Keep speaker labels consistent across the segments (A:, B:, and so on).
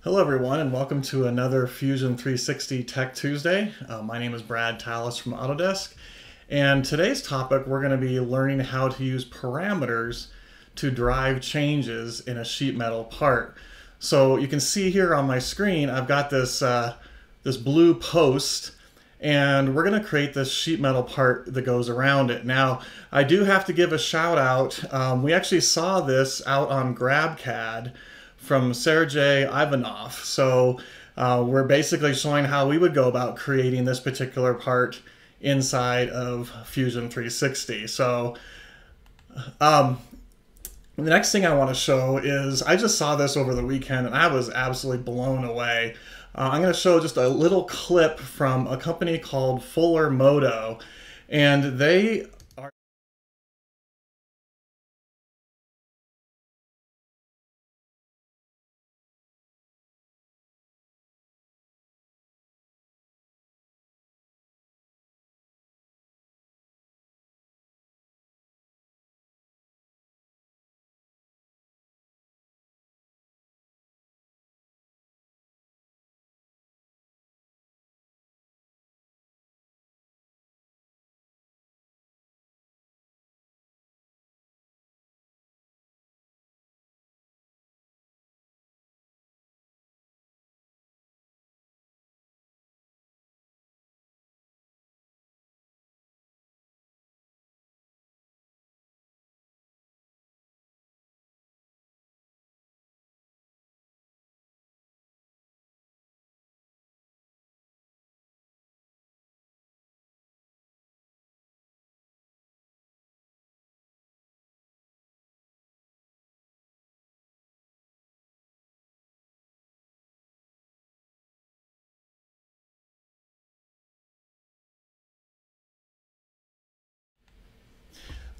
A: Hello everyone and welcome to another Fusion 360 Tech Tuesday. My name is Brad Tallis from Autodesk, and today's topic we're going to be learning how to use parameters to drive changes in a sheet metal part. So you can see here on my screen I've got this, this blue post, and we're going to create this sheet metal part that goes around it. Now I do have to give a shout out. We actually saw this out on GrabCAD from Sergey Ivanov. So we're basically showing how we would go about creating this particular part inside of Fusion 360. So the next thing I want to show is, I just saw this over the weekend and I was absolutely blown away. I'm going to show just a little clip from a company called Fuller Moto, and they are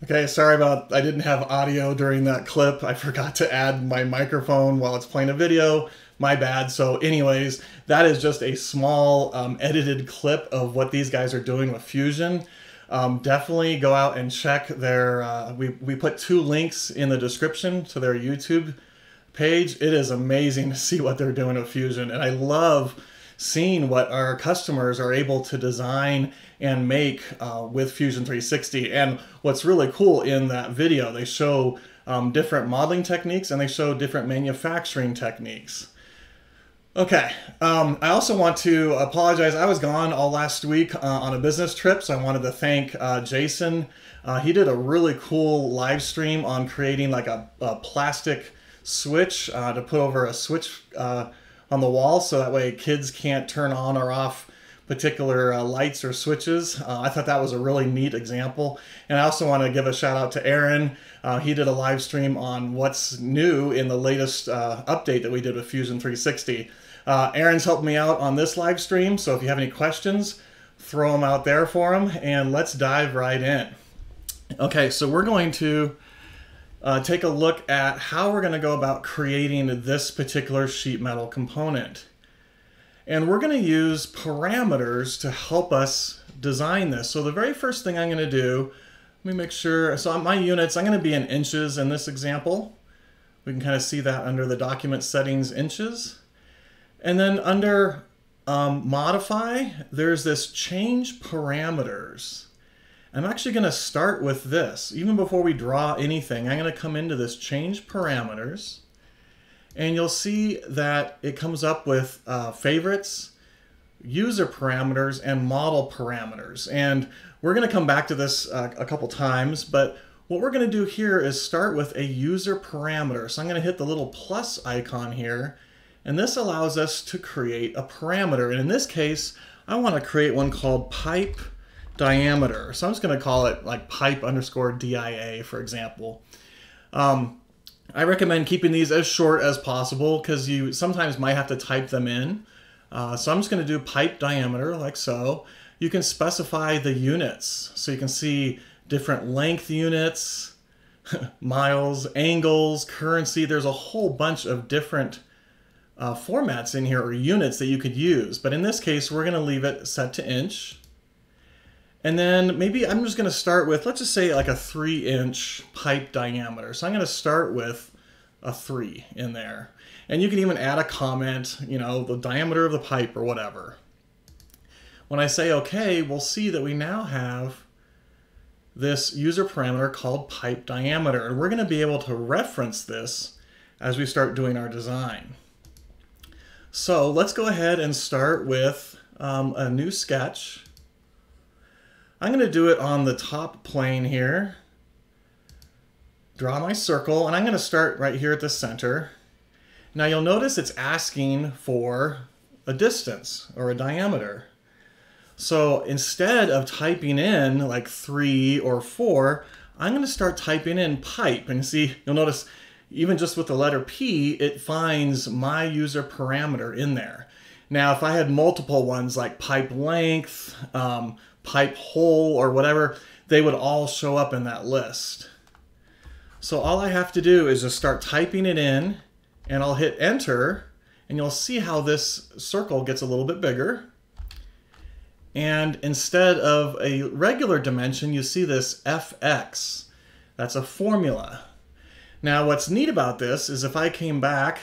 A: Okay, sorry about, I didn't have audio during that clip. I forgot to add my microphone while it's playing a video. My bad. So anyways, that is just a small edited clip of what these guys are doing with Fusion. Definitely go out and check their, we put 2 links in the description to their YouTube page. It is amazing to see what they're doing with Fusion, and I love seeing what our customers are able to design and make with Fusion 360. And what's really cool in that video, they show different modeling techniques and they show different manufacturing techniques. Okay, I also want to apologize. I was gone all last week on a business trip, so I wanted to thank Jason. He did a really cool live stream on creating like a plastic switch to put over a switch on the wall, so that way kids can't turn on or off particular lights or switches. I thought that was a really neat example. And I also want to give a shout out to Aaron. He did a live stream on what's new in the latest update that we did with Fusion 360. Aaron's helped me out on this live stream, so if you have any questions, throw them out there for him, and let's dive right in. Okay, so we're going to take a look at how we're going to go about creating this particular sheet metal component. And we're going to use parameters to help us design this. So the very first thing I'm going to do, let me make sure, so on my units, I'm going to be in inches in this example. We can kind of see that under the document settings, inches. And then under modify, there's this change parameters. I'm actually going to start with this. Even before we draw anything, I'm going to come into this change parameters, and you'll see that it comes up with favorites, user parameters, and model parameters. And we're going to come back to this a couple times, but what we're going to do here is start with a user parameter. So I'm going to hit the little plus icon here, and this allows us to create a parameter. And in this case, I want to create one called pipe diameter. So I'm just going to call it like pipe underscore DIA, for example. I recommend keeping these as short as possible because you sometimes might have to type them in. So I'm just going to do pipe diameter like so. You can specify the units. So you can see different length units, miles, angles, currency. There's a whole bunch of different formats in here, or units that you could use. But in this case, we're going to leave it set to inch. And then maybe I'm just going to start with, let's just say like a 3-inch pipe diameter. So I'm going to start with a 3 in there. And you can even add a comment, you know, the diameter of the pipe or whatever. When I say OK, we'll see that we now have this user parameter called pipe diameter. And we're going to be able to reference this as we start doing our design. So let's go ahead and start with a new sketch. I'm going to do it on the top plane here. Draw my circle, and I'm going to start right here at the center. Now you'll notice it's asking for a distance or a diameter. So instead of typing in like 3 or 4, I'm going to start typing in pipe. And see, you'll notice even just with the letter P, it finds my user parameter in there. Now, if I had multiple ones like pipe length, pipe hole, or whatever, they would all show up in that list. So all I have to do is just start typing it in, and I'll hit enter, and you'll see how this circle gets a little bit bigger. And instead of a regular dimension, you see this FX. That's a formula. Now what's neat about this is if I came back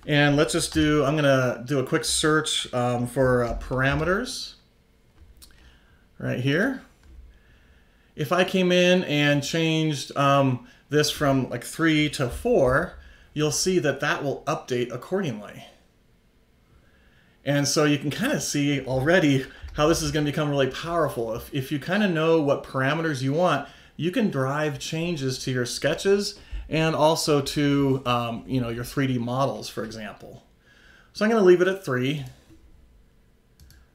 A: and let's just do, I'm gonna do a quick search for parameters right here. If I came in and changed this from like 3 to 4, you'll see that that will update accordingly. And so you can kind of see already how this is going to become really powerful. If you kind of know what parameters you want, you can drive changes to your sketches and also to you know, your 3D models, for example. So I'm going to leave it at 3.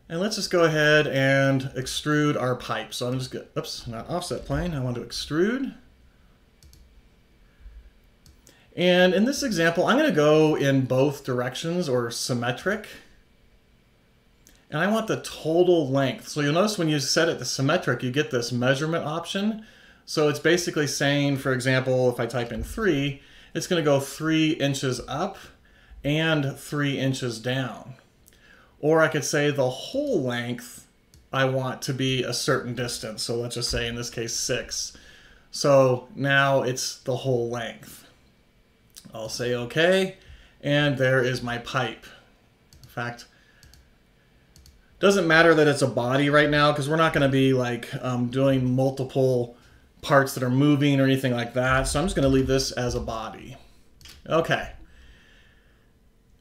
A: And let's just go ahead and extrude our pipe. So I'm just going to, oops, not offset plane, I want to extrude. And in this example, I'm going to go in both directions or symmetric. And I want the total length. So you'll notice when you set it to symmetric, you get this measurement option. So it's basically saying, for example, if I type in 3, it's going to go 3 inches up and 3 inches down. Or I could say the whole length I want to be a certain distance. So let's just say in this case 6. So now it's the whole length. I'll say OK, and there is my pipe. In fact, doesn't matter that it's a body right now because we're not going to be like doing multiple parts that are moving or anything like that. So I'm just going to leave this as a body. Okay.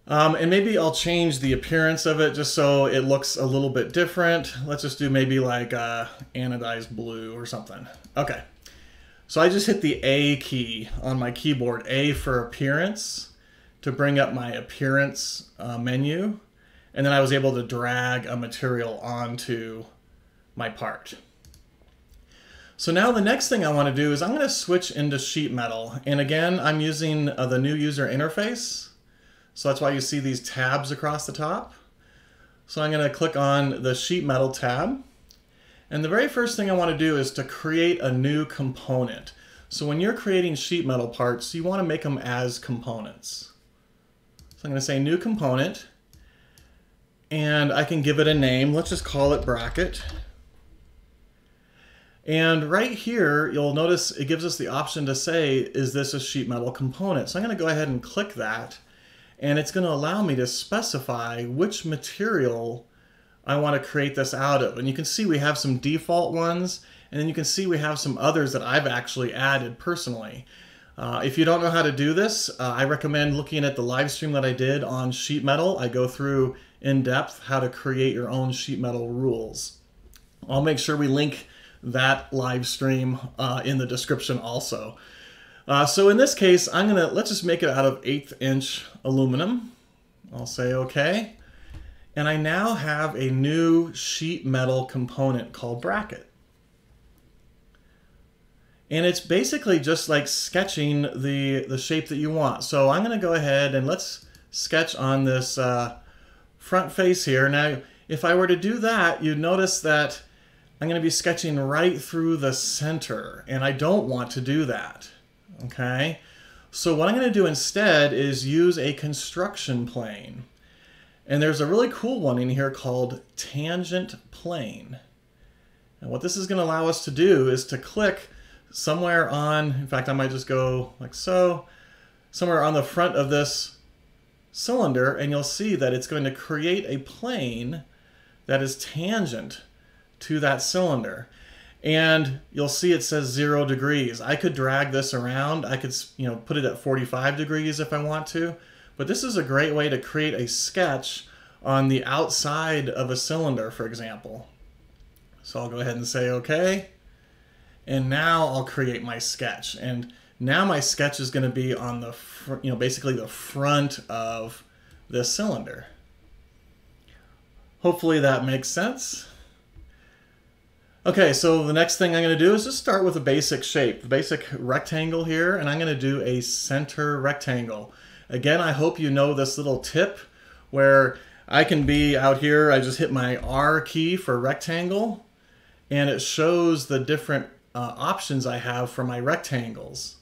A: And maybe I'll change the appearance of it just so it looks a little bit different. Let's just do maybe like anodized blue or something. Okay. So I just hit the A key on my keyboard, A for appearance, to bring up my appearance menu. And then I was able to drag a material onto my part. So now the next thing I want to do is I'm going to switch into sheet metal. And again, I'm using the new user interface. So that's why you see these tabs across the top. So I'm going to click on the sheet metal tab. And the very first thing I want to do is to create a new component. So when you're creating sheet metal parts, you want to make them as components. So I'm going to say new component. And I can give it a name. Let's just call it bracket. And right here, you'll notice it gives us the option to say, is this a sheet metal component? So I'm going to go ahead and click that. And it's going to allow me to specify which material I want to create this out of. And you can see we have some default ones. And then you can see we have some others that I've actually added personally. If you don't know how to do this, I recommend looking at the live stream that I did on sheet metal. I go through in depth how to create your own sheet metal rules. I'll make sure we link that live stream in the description also. So in this case, let's just make it out of 1/8 inch aluminum. I'll say OK. And I now have a new sheet metal component called bracket. And it's basically just like sketching the shape that you want. So I'm going to go ahead and let's sketch on this front face here. Now, if I were to do that, you'd notice that I'm going to be sketching right through the center, and I don't want to do that. Okay? So what I'm going to do instead is use a construction plane. And there's a really cool one in here called tangent plane. And what this is going to allow us to do is to click somewhere on, in fact, I might just go like so, somewhere on the front of this cylinder, and you'll see that it's going to create a plane that is tangent to that cylinder. And you'll see it says 0 degrees. I could drag this around. I could, put it at 45 degrees if I want to. But this is a great way to create a sketch on the outside of a cylinder, for example. So I'll go ahead and say OK. And now I'll create my sketch. And now my sketch is going to be on the, basically the front of this cylinder. Hopefully that makes sense. Okay, so the next thing I'm going to do is just start with a basic shape, the basic rectangle here, and I'm going to do a center rectangle. Again, I hope you know this little tip where I can be out here, I just hit my R key for rectangle, and it shows the different options I have for my rectangles.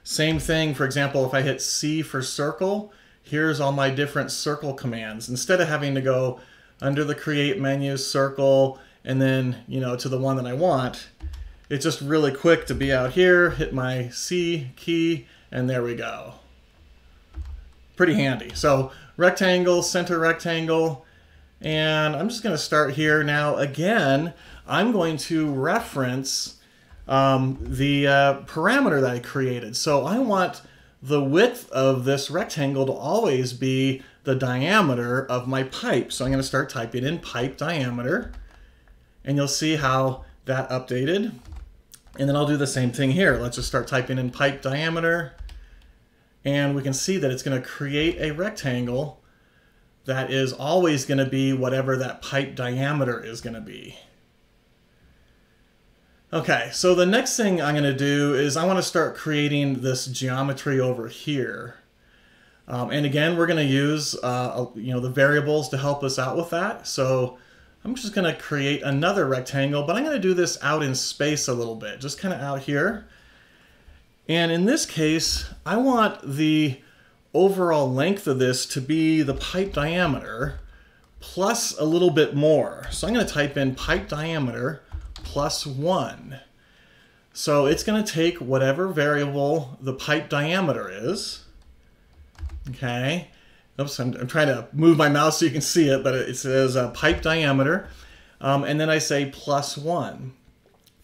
A: Same thing, for example, if I hit C for circle, here's all my different circle commands. Instead of having to go under the Create menu, circle, and then, to the one that I want, it's just really quick to be out here, hit my C key, and there we go. Pretty handy. So rectangle, center rectangle, and I'm just going to start here. Now, again, I'm going to reference the parameter that I created. So I want the width of this rectangle to always be the diameter of my pipe. So I'm going to start typing in pipe diameter, and you'll see how that updated. And then I'll do the same thing here. Let's just start typing in pipe diameter, and we can see that it's going to create a rectangle that is always going to be whatever that pipe diameter is going to be. Okay, so the next thing I'm going to do is I want to start creating this geometry over here. And again, we're going to use the variables to help us out with that. So I'm just going to create another rectangle, but I'm going to do this out in space a little bit, just kind of out here. And in this case, I want the overall length of this to be the pipe diameter plus a little bit more. So I'm going to type in pipe diameter plus 1. So it's going to take whatever variable the pipe diameter is. Okay. Oops, I'm trying to move my mouse so you can see it, but it says pipe diameter. And then I say plus 1.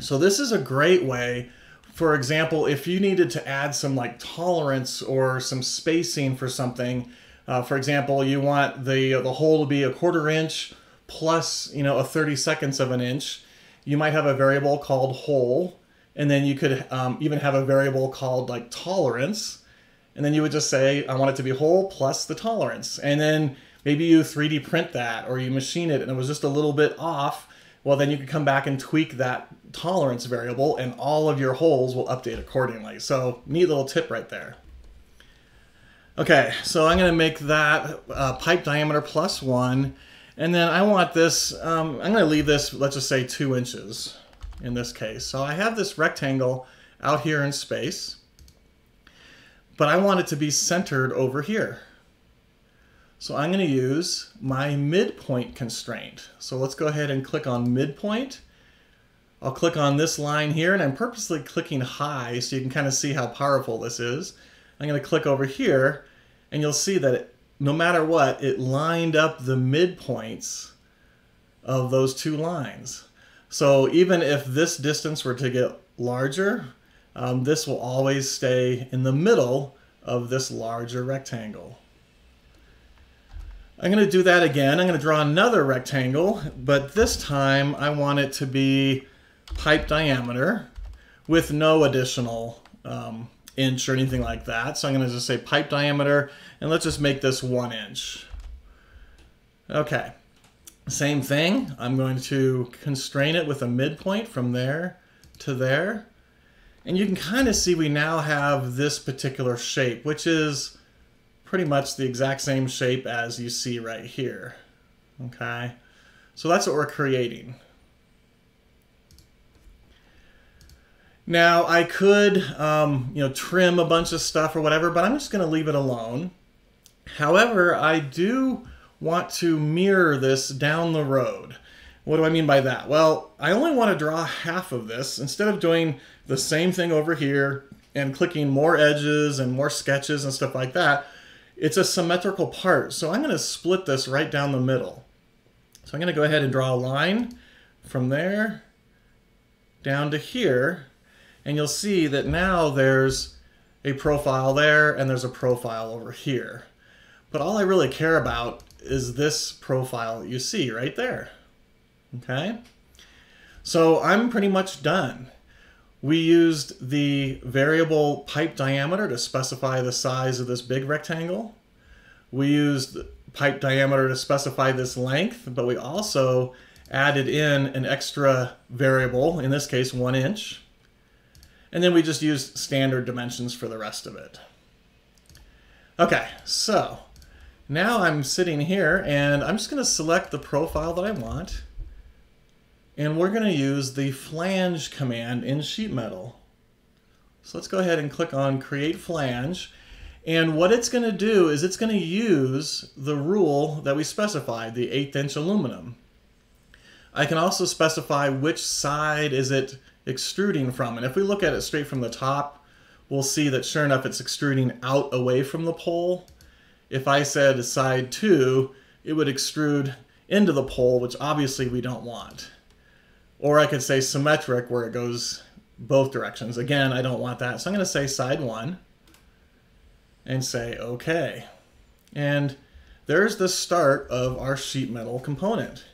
A: So this is a great way. For example, if you needed to add some tolerance or some spacing for something, for example, you want the hole to be 1/4 inch plus a 32nd of an inch, you might have a variable called hole, and then you could even have a variable called tolerance, and then you would just say I want it to be hole plus the tolerance, and then maybe you 3D print that or you machine it and it was just a little bit off. Well, then you can come back and tweak that tolerance variable and all of your holes will update accordingly. So neat little tip right there. Okay, so I'm going to make that pipe diameter plus 1. And then I want this, I'm going to leave this, let's just say 2 inches in this case. So I have this rectangle out here in space, but I want it to be centered over here. So I'm going to use my midpoint constraint. So let's go ahead and click on midpoint. I'll click on this line here, and I'm purposely clicking high so you can kind of see how powerful this is. I'm going to click over here, and you'll see that no matter what, it lined up the midpoints of those two lines. So even if this distance were to get larger, this will always stay in the middle of this larger rectangle. I'm going to do that again. I'm going to draw another rectangle, but this time I want it to be pipe diameter with no additional inch or anything like that. So I'm going to just say pipe diameter, and let's just make this 1 inch. Okay, same thing. I'm going to constrain it with a midpoint from there to there. And you can kind of see we now have this particular shape, which is pretty much the exact same shape as you see right here. Okay, so that's what we're creating. Now I could trim a bunch of stuff or whatever, but I'm just going to leave it alone. However, I do want to mirror this down the road. What do I mean by that? Well, I only want to draw half of this. Instead of doing the same thing over here and clicking more edges and more sketches and stuff like that, it's a symmetrical part. So I'm going to split this right down the middle. So I'm going to go ahead and draw a line from there down to here. And you'll see that now there's a profile there and there's a profile over here. But all I really care about is this profile that you see right there. Okay? So I'm pretty much done. We used the variable pipe diameter to specify the size of this big rectangle. We used pipe diameter to specify this length, but we also added in an extra variable, in this case 1 inch. And then we just used standard dimensions for the rest of it. Okay, so now I'm sitting here and I'm just going to select the profile that I want. And we're going to use the flange command in sheet metal. So let's go ahead and click on Create Flange. And what it's going to do is it's going to use the rule that we specified, the 1/8 inch aluminum. I can also specify which side is it extruding from. And if we look at it straight from the top, we'll see that sure enough it's extruding out away from the pole. If I said side 2, it would extrude into the pole, which obviously we don't want. Or I could say symmetric, where it goes both directions. Again, I don't want that. So I'm going to say side 1 and say OK. And there's the start of our sheet metal component.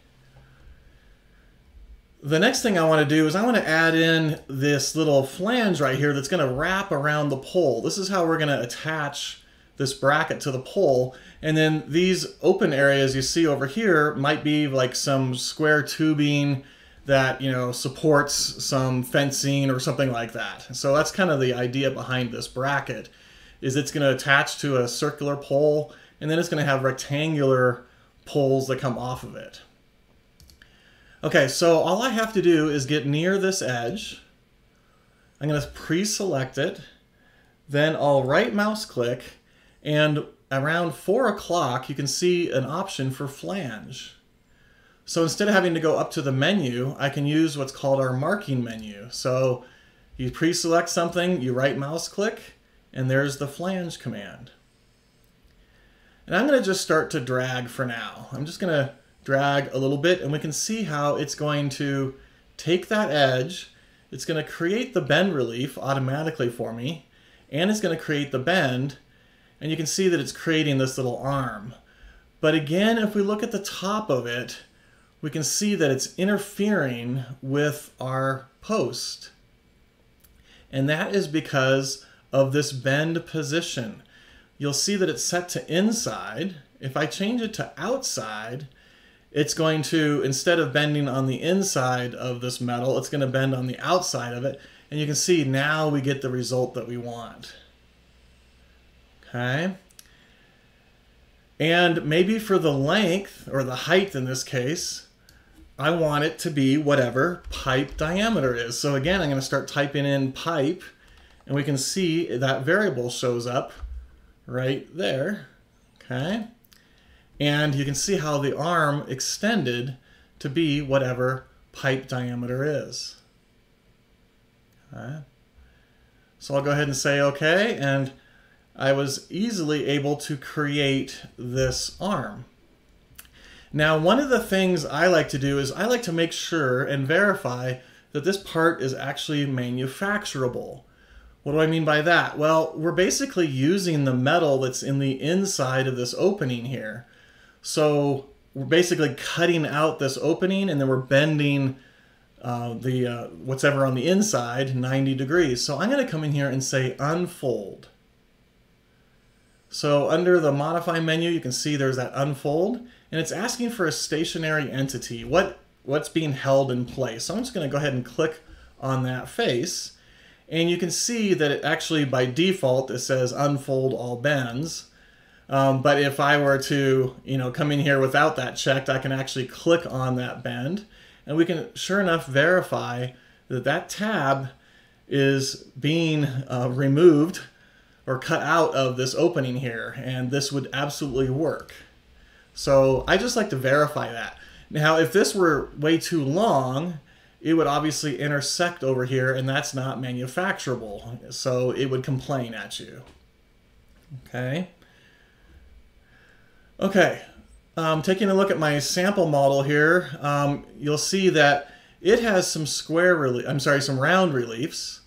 A: The next thing I want to do is I want to add in this little flange right here that's going to wrap around the pole. This is how we're going to attach this bracket to the pole. And then these open areas you see over here might be like some square tubing that, you know, supports some fencing or something like that. So that's kind of the idea behind this bracket, is it's going to attach to a circular pole and then it's going to have rectangular poles that come off of it. Okay, so all I have to do is get near this edge. I'm going to pre-select it. Then I'll right mouse click, and around 4 o'clock you can see an option for flange. So instead of having to go up to the menu, I can use what's called our marking menu. So you pre-select something, you right mouse click, and there's the flange command. And I'm going to just start to drag for now. I'm just going to drag a little bit, and we can see how it's going to take that edge, it's going to create the bend relief automatically for me, and it's going to create the bend, and you can see that it's creating this little arm. But again, if we look at the top of it, we can see that it's interfering with our post. And that is because of this bend position. You'll see that it's set to inside. If I change it to outside, it's going to, instead of bending on the inside of this metal, it's going to bend on the outside of it. And you can see now we get the result that we want. Okay. And maybe for the length, or the height in this case, I want it to be whatever pipe diameter is. So again, I'm going to start typing in pipe, and we can see that variable shows up right there. Okay. And you can see how the arm extended to be whatever pipe diameter is. Okay. So I'll go ahead and say OK, and I was easily able to create this arm. Now, one of the things I like to do is I like to make sure and verify that this part is actually manufacturable. What do I mean by that? Well, we're basically using the metal that's in the inside of this opening here. So we're basically cutting out this opening, and then we're bending what's ever on the inside 90 degrees. So I'm going to come in here and say unfold. So under the modify menu, you can see there's that unfold, and it's asking for a stationary entity. What's being held in place? So I'm just going to go ahead and click on that face, and you can see that it actually by default it says unfold all bends. But if I were to, come in here without that checked, I can actually click on that bend, and we can sure enough verify that that tab is being removed or cut out of this opening here, and this would absolutely work. So I just like to verify that. Now, if this were way too long, it would obviously intersect over here, and that's not manufacturable, so it would complain at you. Okay. Okay, taking a look at my sample model here, you'll see that it has some some round reliefs.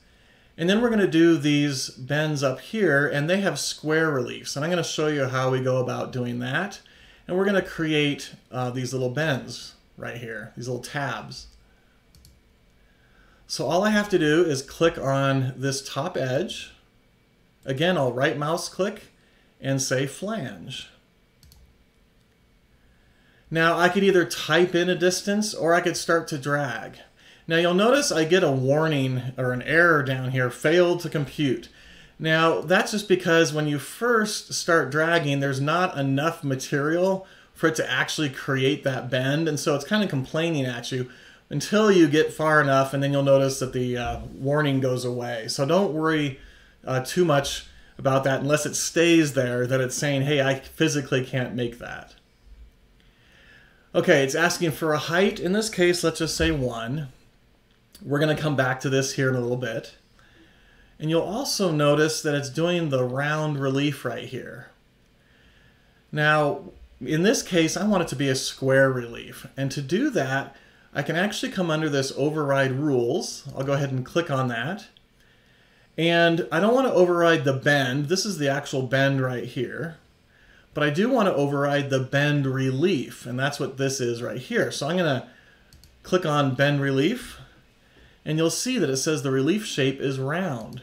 A: And then we're going to do these bends up here, and they have square reliefs. And I'm going to show you how we go about doing that. And we're going to create these little bends right here, these little tabs. So all I have to do is click on this top edge. Again, I'll right mouse click and say flange. Now I could either type in a distance or I could start to drag. Now you'll notice I get a warning or an error down here, failed to compute. Now that's just because when you first start dragging, there's not enough material for it to actually create that bend, and so it's kind of complaining at you until you get far enough, and then you'll notice that the warning goes away. So don't worry too much about that unless it stays there, that it's saying, hey, I physically can't make that. Okay, it's asking for a height. In this case, let's just say 1. We're going to come back to this here in a little bit. And you'll also notice that it's doing the round relief right here. Now, in this case, I want it to be a square relief. And to do that, I can actually come under this override rules. I'll go ahead and click on that. And I don't want to override the bend. This is the actual bend right here. But I do want to override the bend relief, and that's what this is right here. So I'm going to click on bend relief, and you'll see that it says the relief shape is round.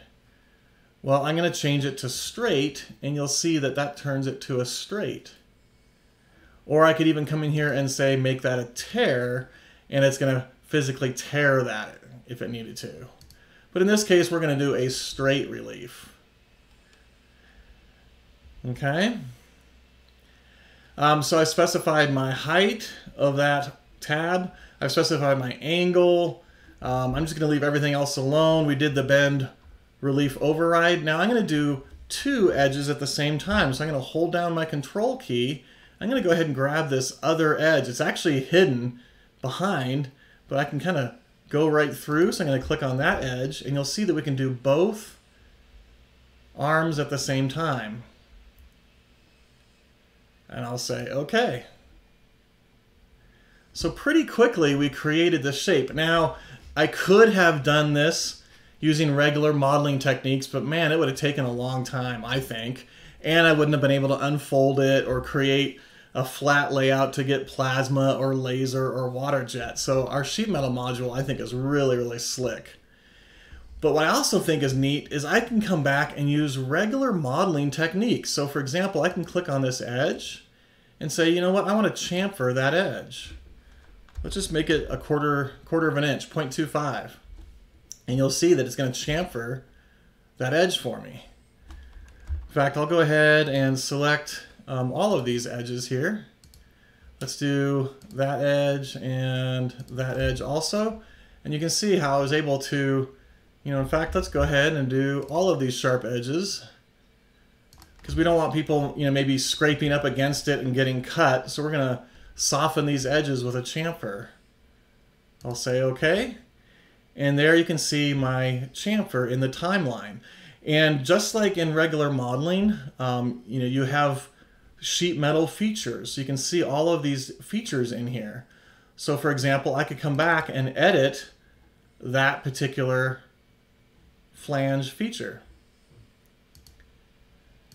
A: Well, I'm going to change it to straight, and you'll see that that turns it to a straight. Or I could even come in here and say make that a tear, and it's going to physically tear that if it needed to. But in this case, we're going to do a straight relief. Okay. So I specified my height of that tab. I've specified my angle. I'm just going to leave everything else alone. We did the bend relief override. Now I'm going to do 2 edges at the same time. So I'm going to hold down my control key. I'm going to go ahead and grab this other edge. It's actually hidden behind, but I can kind of go right through. So I'm going to click on that edge, and you'll see that we can do both arms at the same time. And I'll say, okay. So pretty quickly we created the shape. Now, I could have done this using regular modeling techniques, but man, it would have taken a long time, I think. And I wouldn't have been able to unfold it or create a flat layout to get plasma or laser or water jet. So our sheet metal module, I think, is really, really slick. But what I also think is neat is I can come back and use regular modeling techniques. So for example, I can click on this edge and say, you know what, I want to chamfer that edge. Let's just make it a quarter of an inch, 0.25. And you'll see that it's going to chamfer that edge for me. In fact, I'll go ahead and select all of these edges here. Let's do that edge and that edge also. And you can see how I was able to, in fact, let's go ahead and do all of these sharp edges, because we don't want people, maybe scraping up against it and getting cut. So we're going to soften these edges with a chamfer. I'll say okay. And there you can see my chamfer in the timeline. And just like in regular modeling, you have sheet metal features. So you can see all of these features in here. So for example, I could come back and edit that particular flange feature.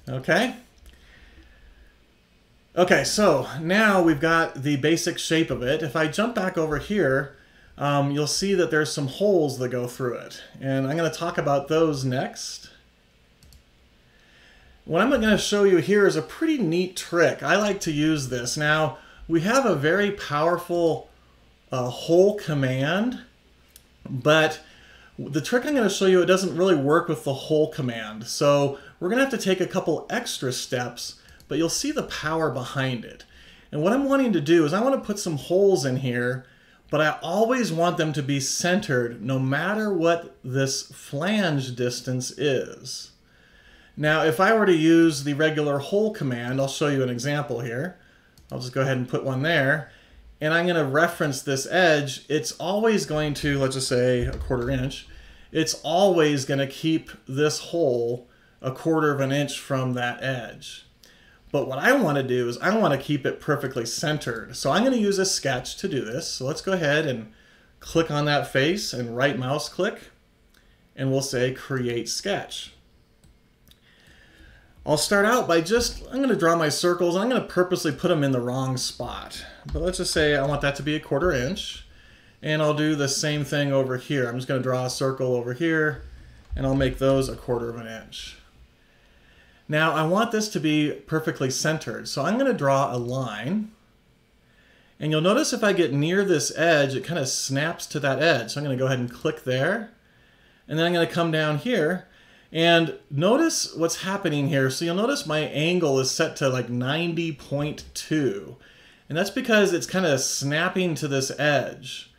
A: Okay. Okay, so now we've got the basic shape of it. If I jump back over here, you'll see that there's some holes that go through it. And I'm going to talk about those next. What I'm going to show you here is a pretty neat trick. I like to use this. Now, we have a very powerful hole command, but the trick I'm going to show you, it doesn't really work with the hole command. So we're going to have to take a couple extra steps, but you'll see the power behind it. And what I'm wanting to do is I want to put some holes in here, but I always want them to be centered no matter what this flange distance is. Now, if I were to use the regular hole command, I'll show you an example here. I'll just go ahead and put one there. And I'm going to reference this edge. It's always going to, let's just say, a 1/4 inch. It's always going to keep this hole a 1/4 of an inch from that edge. But what I want to do is I want to keep it perfectly centered. So I'm going to use a sketch to do this. So let's go ahead and click on that face and right mouse click, and we'll say create sketch. I'll start out by I'm going to draw my circles, and I'm going to purposely put them in the wrong spot. But let's just say I want that to be 1/4 inch. And I'll do the same thing over here. I'm just going to draw a circle over here, and I'll make those 1/4 inch. Now I want this to be perfectly centered. So I'm going to draw a line. And you'll notice if I get near this edge, it kind of snaps to that edge. So I'm going to go ahead and click there. And then I'm going to come down here. And notice what's happening here. So you'll notice my angle is set to like 90.2. And that's because it's kind of snapping to this edge.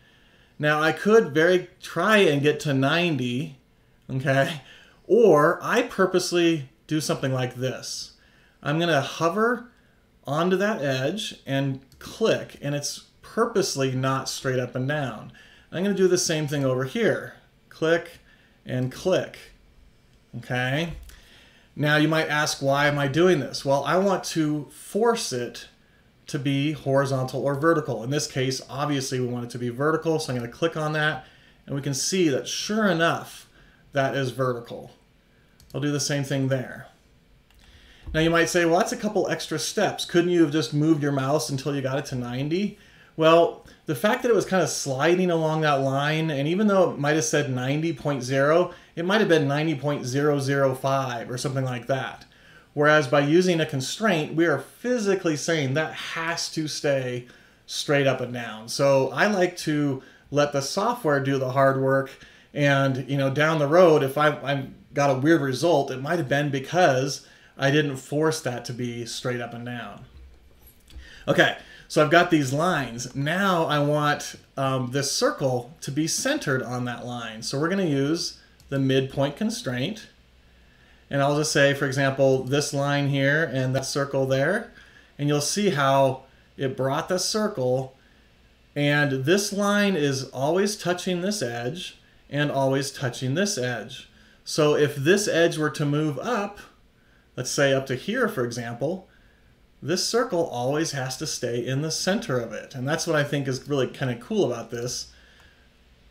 A: Now I could try and get to 90, okay? Or I purposely do something like this. I'm going to hover onto that edge and click, and it's purposely not straight up and down. I'm going to do the same thing over here. Click and click. Okay? Now you might ask, why am I doing this? Well, I want to force it to be horizontal or vertical. In this case, obviously we want it to be vertical, so I'm going to click on that, and we can see that sure enough, that is vertical. I'll do the same thing there. Now you might say, well, that's a couple extra steps. Couldn't you have just moved your mouse until you got it to 90? Well, the fact that it was kind of sliding along that line, and even though it might have said 90.0, it might have been 90.005 or something like that. Whereas by using a constraint, we are physically saying that has to stay straight up and down. So I like to let the software do the hard work, and down the road, if I've got a weird result, it might have been because I didn't force that to be straight up and down. Okay, so I've got these lines. Now I want this circle to be centered on that line. So we're going to use the midpoint constraint. And I'll just say, for example, this line here and that circle there. And you'll see how it brought the circle. And this line is always touching this edge and always touching this edge. So if this edge were to move up, let's say up to here, for example, this circle always has to stay in the center of it. And that's what I think is really kind of cool about this.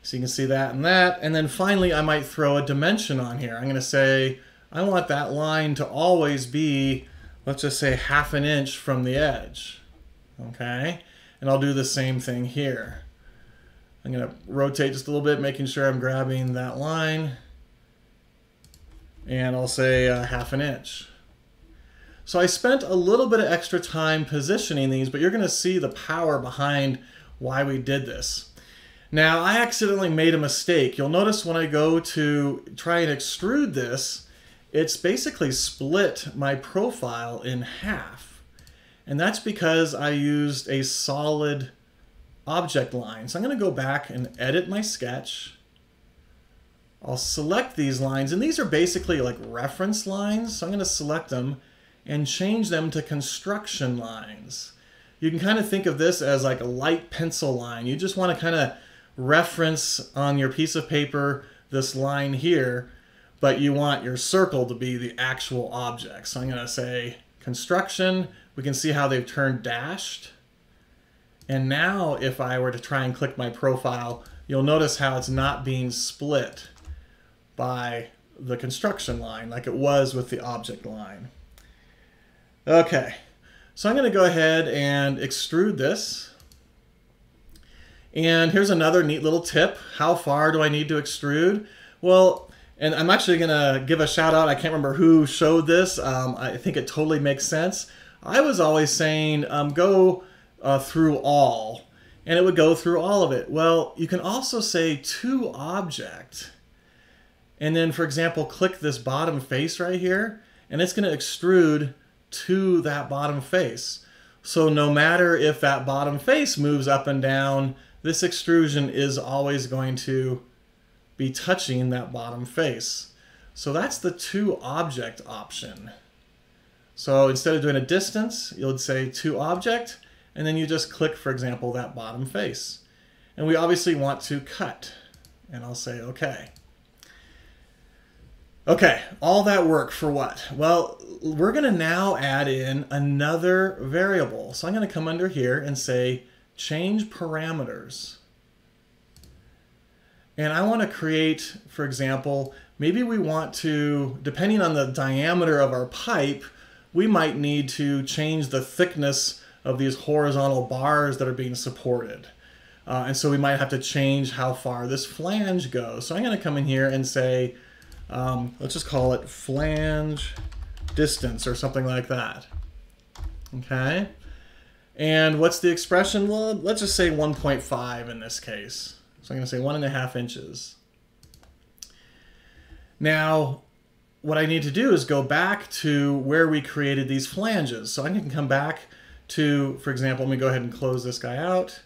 A: So you can see that and that. And then finally, I might throw a dimension on here. I'm going to say, I want that line to always be, let's just say 1/2 inch from the edge. Okay? And I'll do the same thing here. I'm going to rotate just a little bit, making sure I'm grabbing that line. And I'll say 1/2 inch. So I spent a little bit of extra time positioning these, but you're going to see the power behind why we did this. Now, I accidentally made a mistake. You'll notice when I go to try and extrude this, it's basically split my profile in half. And that's because I used a solid object line. So I'm going to go back and edit my sketch. I'll select these lines, and these are basically like reference lines. So I'm going to select them and change them to construction lines. You can kind of think of this as like a light pencil line. You just want to kind of reference on your piece of paper this line here, but you want your circle to be the actual object. So I'm going to say construction. We can see how they've turned dashed. And now if I were to try and click my profile, you'll notice how it's not being split by the construction line like it was with the object line. Okay, so I'm going to go ahead and extrude this. And here's another neat little tip. How far do I need to extrude? Well, and I'm actually going to give a shout out. I can't remember who showed this. I think it totally makes sense. I was always saying go through all, and it would go through all of it. Well, you can also say to object. And then, for example, click this bottom face right here, and it's going to extrude to that bottom face. So no matter if that bottom face moves up and down, this extrusion is always going to be touching that bottom face. So that's the to object option. So instead of doing a distance, you'll say to object, and then you just click, for example, that bottom face. And we obviously want to cut, and I'll say okay. Okay, all that work for what? Well, we're going to now add in another variable. So I'm going to come under here and say change parameters. And I want to create, for example, maybe we want to, depending on the diameter of our pipe, we might need to change the thickness of these horizontal bars that are being supported. And so we might have to change how far this flange goes. So I'm going to come in here and say, let's just call it flange distance or something like that. Okay. And what's the expression? Well, let's just say 1.5 in this case. So I'm going to say 1.5 inches. Now, what I need to do is go back to where we created these flanges. So I can come back to, for example, let me go ahead and close this guy out,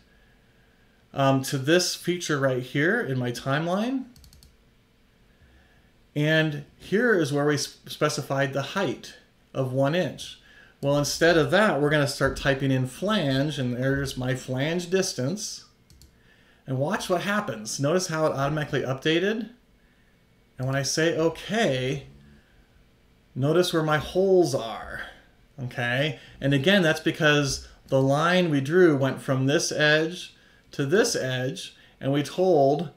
A: to this feature right here in my timeline. And here is where we specified the height of 1 inch. Well, instead of that, we're going to start typing in flange, and there's my flange distance. And watch what happens. Notice how it automatically updated. And when I say OK, notice where my holes are. Okay? And again, that's because the line we drew went from this edge to this edge, and we told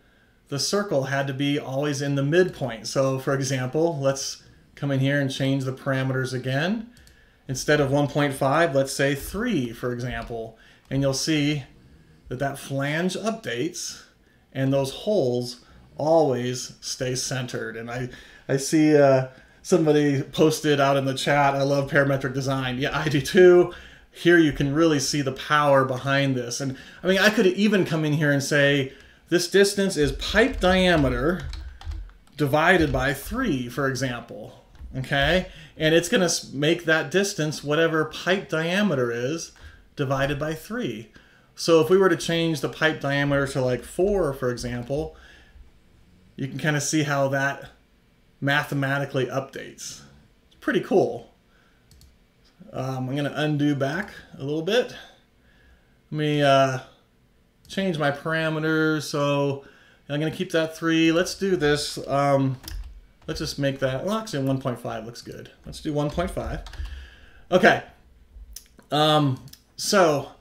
A: the circle had to be always in the midpoint. So for example, let's come in here and change the parameters again. Instead of 1.5, let's say 3, for example. And you'll see that that flange updates and those holes always stay centered. And I see somebody posted out in the chat, I love parametric design. Yeah, I do too. Here you can really see the power behind this. And I mean, I could even come in here and say, this distance is pipe diameter divided by 3, for example. Okay? And it's going to make that distance whatever pipe diameter is divided by 3. So if we were to change the pipe diameter to like 4, for example, you can kind of see how that mathematically updates. It's pretty cool. I'm going to undo back a little bit. Let me change my parameters. So I'm going to keep that 3. Let's do this. Let's just make that, well, actually 1.5 looks good. Let's do 1.5. Okay. So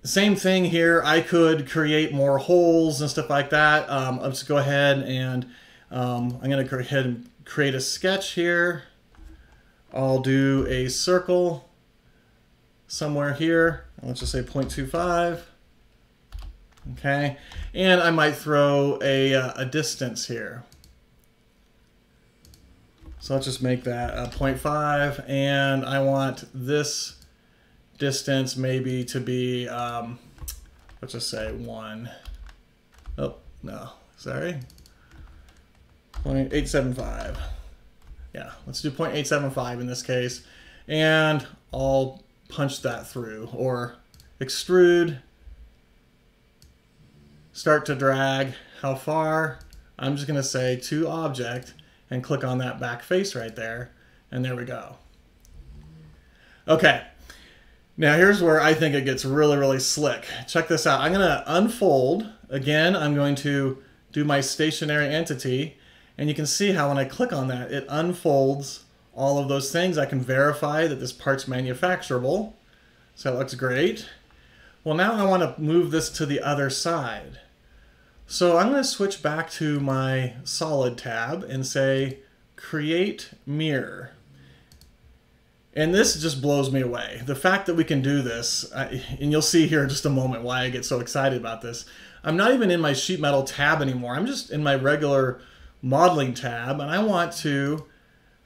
A: same thing here. I could create more holes and stuff like that. Let's go ahead and I'm going to go ahead and create a sketch here. I'll do a circle somewhere here. Let's just say 0.25. Okay. And I might throw a distance here. So let's just make that 0.5, and I want this distance maybe to be, let's just say 1. Oh, no, sorry. 0.875. Yeah, let's do 0.875 in this case. And I'll punch that through, or extrude, start to drag. How far? I'm just going to say to object, and click on that back face right there, and there we go. Okay, now here's where I think it gets really, really slick. Check this out. I'm going to unfold. Again, I'm going to do my stationary entity, and you can see how when I click on that, it unfolds all of those things. I can verify that this part's manufacturable, so that looks great. Well, now I want to move this to the other side. So I'm going to switch back to my solid tab and say create mirror. And this just blows me away. The fact that we can do this, and you'll see here in just a moment why I get so excited about this. I'm not even in my sheet metal tab anymore. I'm just in my regular modeling tab, and I want to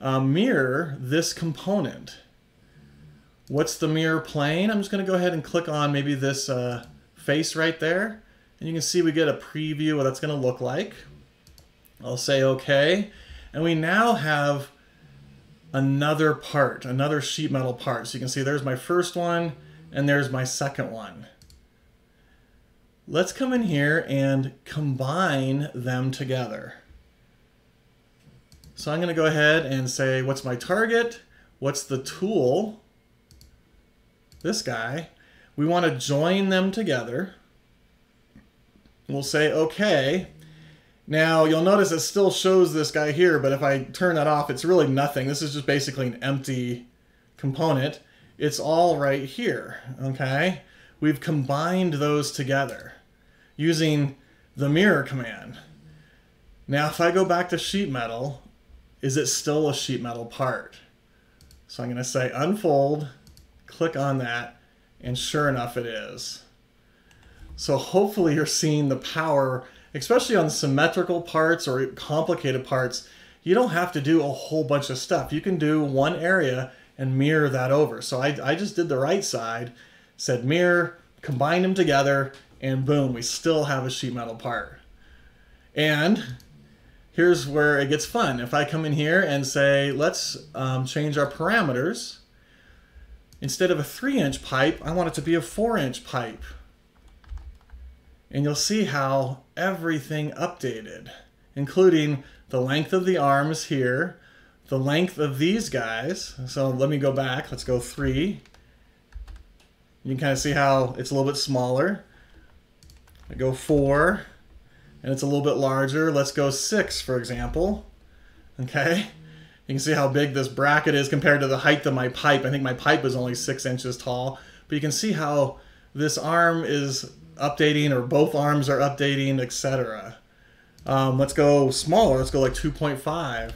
A: mirror this component. What's the mirror plane? I'm just going to go ahead and click on maybe this face right there. And you can see we get a preview of what that's going to look like. I'll say OK. And we now have another part, another sheet metal part. So you can see there's my first one and there's my second one. Let's come in here and combine them together. So I'm going to go ahead and say, what's my target? What's the tool? This guy. We want to join them together. We'll say OK, Now you'll notice it still shows this guy here, but if I turn that off, it's really nothing. This is just basically an empty component. It's all right here, okay? We've combined those together using the mirror command. Now if I go back to sheet metal, is it still a sheet metal part? So I'm going to say unfold, click on that, and sure enough it is. So hopefully you're seeing the power, especially on symmetrical parts or complicated parts. You don't have to do a whole bunch of stuff. You can do one area and mirror that over. So I just did the right side, said mirror, combined them together, and boom, we still have a sheet metal part. And here's where it gets fun. If I come in here and say, let's change our parameters. Instead of a 3-inch pipe, I want it to be a 4-inch pipe. And you'll see how everything updated, including the length of the arms here, the length of these guys. So let me go back. Let's go 3. You can kind of see how it's a little bit smaller. I go 4, and it's a little bit larger. Let's go 6, for example. Okay. You can see how big this bracket is compared to the height of my pipe. I think my pipe is only 6 inches tall, but you can see how this arm is updating, or both arms are updating, etc. Let's go smaller. Let's go like 2.5.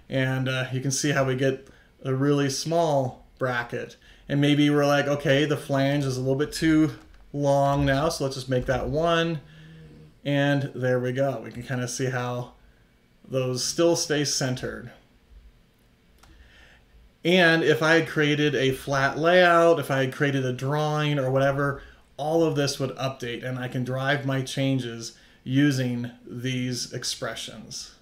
A: And you can see how we get a really small bracket. And maybe we're like, okay, the flange is a little bit too long now, so let's just make that 1. And there we go. We can kind of see how those still stay centered. And if I had created a flat layout, if I had created a drawing or whatever, all of this would update, and I can drive my changes using these expressions.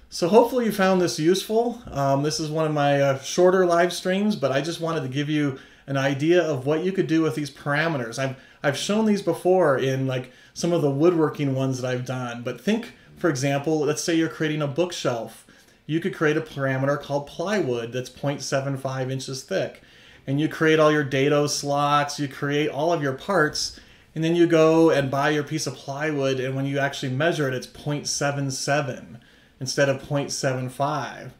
A: So hopefully you found this useful. This is one of my shorter live streams, but I just wanted to give you an idea of what you could do with these parameters. I've shown these before in like some of the woodworking ones that I've done, but think, for example, let's say you're creating a bookshelf. You could create a parameter called plywood that's 0.75 inches thick. And you create all your dado slots, you create all of your parts, and then you go and buy your piece of plywood, and when you actually measure it, it's 0.77 instead of 0.75.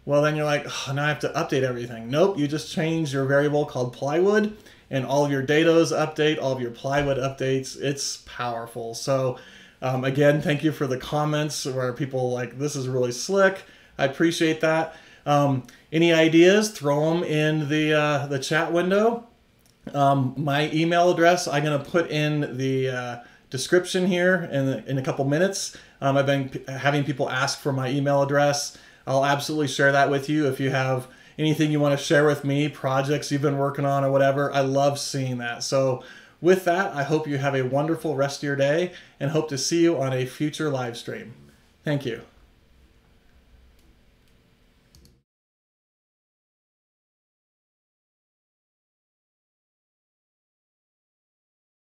A: Well, then you're like, oh, now I have to update everything. Nope, you just change your variable called plywood, and all of your dados update, all of your plywood updates. It's powerful. So again, thank you for the comments where people like, this is really slick. I appreciate that. Any ideas, throw them in the chat window. My email address I'm going to put in the description here in a couple minutes. I've been having people ask for my email address. I'll absolutely share that with you. If you have anything you want to share with me, projects you've been working on or whatever, I love seeing that. So with that, I hope you have a wonderful rest of your day and hope to see you on a future live stream. Thank you.